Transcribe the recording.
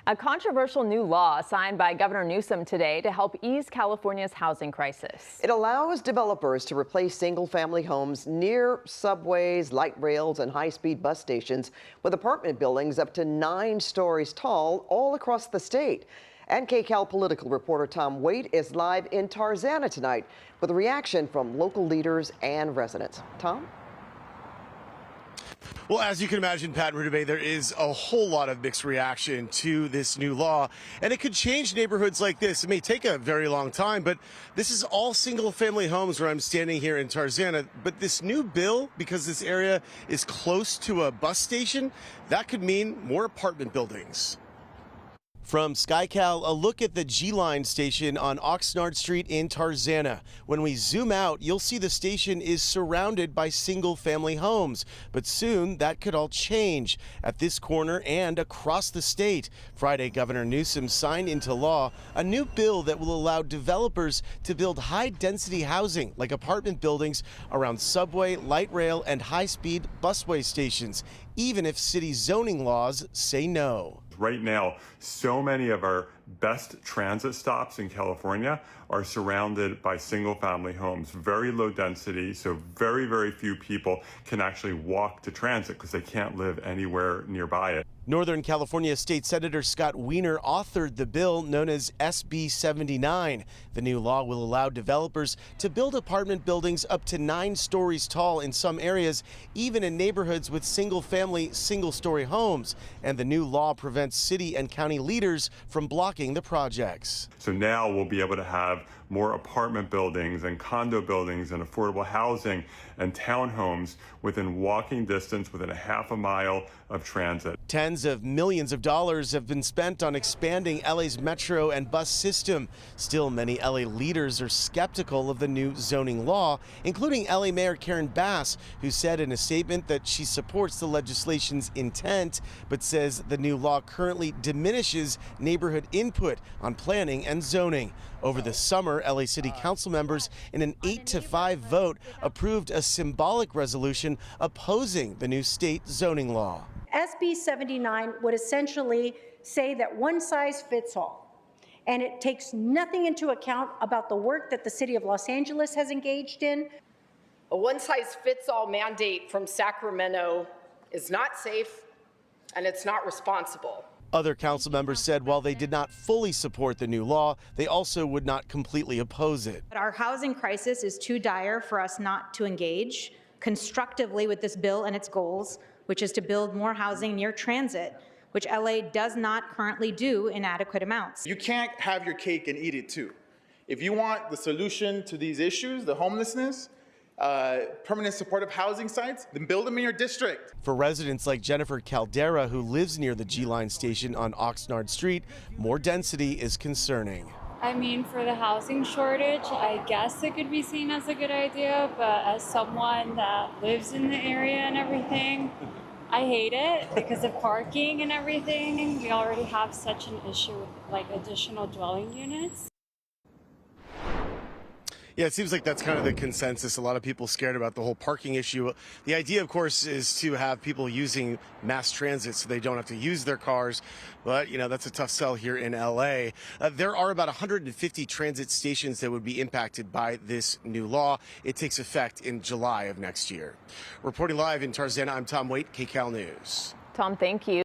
A controversial new law signed by Governor Newsom today to help ease California's housing crisis. It allows developers to replace single-family homes near subways, light rails, and high-speed bus stations with apartment buildings up to 9 stories tall all across the state. And KCAL political reporter Tom Waite is live in Tarzana tonight with a reaction from local leaders and residents. Tom? Well, as you can imagine, Pat and Rudabeh, there is a whole lot of mixed reaction to this new law, and it could change neighborhoods like this. It may take a very long time, but this is all single-family homes where I'm standing here in Tarzana. But this new bill, because this area is close to a bus station, that could mean more apartment buildings. From SkyCal, a look at the G-Line station on Oxnard Street in Tarzana. When we zoom out, you'll see the station is surrounded by single-family homes. But soon, that could all change at this corner and across the state. Friday, Governor Newsom signed into law a new bill that will allow developers to build high-density housing, like apartment buildings, around subway, light rail, and high-speed busway stations, even if city zoning laws say no. Right now, so many of our best transit stops in California are surrounded by single-family homes, very low density, so very, very few people can actually walk to transit because they can't live anywhere nearby it. Northern California State Senator Scott Wiener authored the bill known as SB 79. The new law will allow developers to build apartment buildings up to 9 stories tall in some areas, even in neighborhoods with single-family, single-story homes. And the new law prevents city and county leaders from blocking the projects. So now we'll be able to have more apartment buildings and condo buildings and affordable housing and townhomes within walking distance, within a half a mile of transit. Tens of millions of dollars have been spent on expanding LA's metro and bus system. Still, many LA leaders are skeptical of the new zoning law, including LA Mayor Karen Bass, who said in a statement that she supports the legislation's intent, but says the new law currently diminishes neighborhood input on planning and zoning. Over the summer, LA City Council members, in an 8-5 vote, approved a symbolic resolution opposing the new state zoning law. SB 79 would essentially say that one size fits all, and it takes nothing into account about the work that the city of Los Angeles has engaged in. A one-size-fits-all mandate from Sacramento is not safe, and it's not responsible. Other council members said while they did not fully support the new law, they also would not completely oppose it. Our housing crisis is too dire for us not to engage constructively with this bill and its goals, which is to build more housing near transit, which LA does not currently do in adequate amounts. You can't have your cake and eat it too. If you want the solution to these issues, the homelessness, permanent supportive housing sites, then build them in your district. For residents like Jennifer Caldera, who lives near the G-Line station on Oxnard Street, more density is concerning. I mean, for the housing shortage, I guess it could be seen as a good idea, but as someone that lives in the area and everything, I hate it because of parking and everything. We already have such an issue with like additional dwelling units. Yeah, it seems like that's kind of the consensus. A lot of people scared about the whole parking issue. The idea, of course, is to have people using mass transit so they don't have to use their cars. But, you know, that's a tough sell here in LA. There are about 150 transit stations that would be impacted by this new law. It takes effect in July of next year. Reporting live in Tarzana, I'm Tom Waite, KCAL News. Tom, thank you.